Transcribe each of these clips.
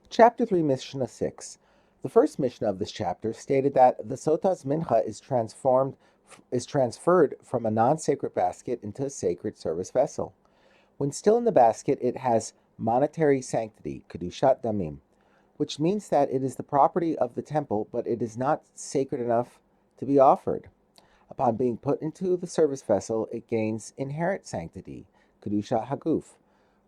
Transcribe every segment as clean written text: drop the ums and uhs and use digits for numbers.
Chapter 3, Mishnah 6. The first Mishnah of this chapter stated that the Sotah's mincha is transferred from a non-sacred basket into a sacred service vessel. When still in the basket, it has monetary sanctity, kedushat damim, which means that it is the property of the temple, but it is not sacred enough to be offered. Upon being put into the service vessel, it gains inherent sanctity, kedusha haguf,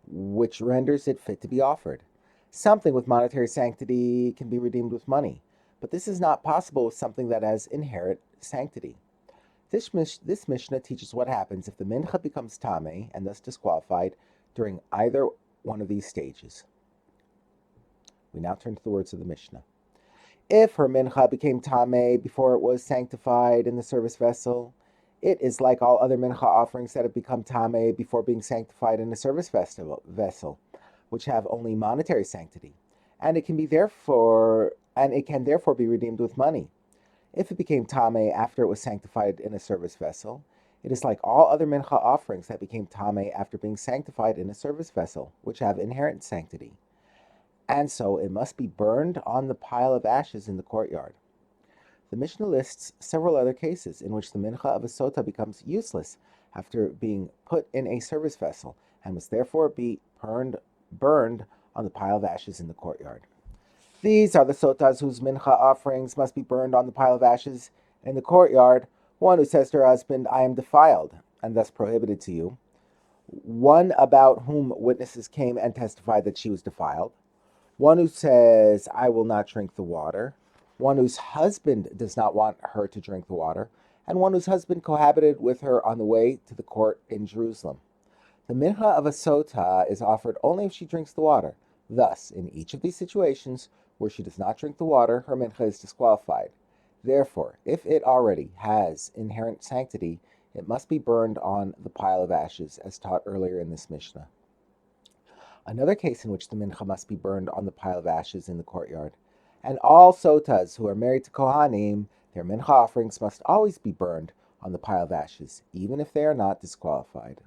which renders it fit to be offered. Something with monetary sanctity can be redeemed with money, but this is not possible with something that has inherent sanctity. This Mishnah teaches what happens if the mincha becomes tameh and thus disqualified during either one of these stages. We now turn to the words of the Mishnah. If her mincha became tameh before it was sanctified in the service vessel, it is like all other mincha offerings that have become tameh before being sanctified in a service vessel, which have only monetary sanctity, and it can therefore be redeemed with money. If it became tameh after it was sanctified in a service vessel, it is like all other mincha offerings that became tameh after being sanctified in a service vessel, which have inherent sanctity, and so it must be burned on the pile of ashes in the courtyard. The Mishnah lists several other cases in which the mincha of a sotah becomes useless after being put in a service vessel and must therefore be burned on the pile of ashes in the courtyard. These are the sotahs whose mincha offerings must be burned on the pile of ashes in the courtyard. One who says to her husband, I am defiled, and thus prohibited to you. One about whom witnesses came and testified that she was defiled. One who says, I will not drink the water. One whose husband does not want her to drink the water. And one whose husband cohabited with her on the way to the court in Jerusalem. The mincha of a sotah is offered only if she drinks the water. Thus, in each of these situations where she does not drink the water, her mincha is disqualified. Therefore, if it already has inherent sanctity, it must be burned on the pile of ashes, as taught earlier in this Mishnah. Another case in which the mincha must be burned on the pile of ashes in the courtyard. And all sotahs who are married to Kohanim, their mincha offerings must always be burned on the pile of ashes, even if they are not disqualified.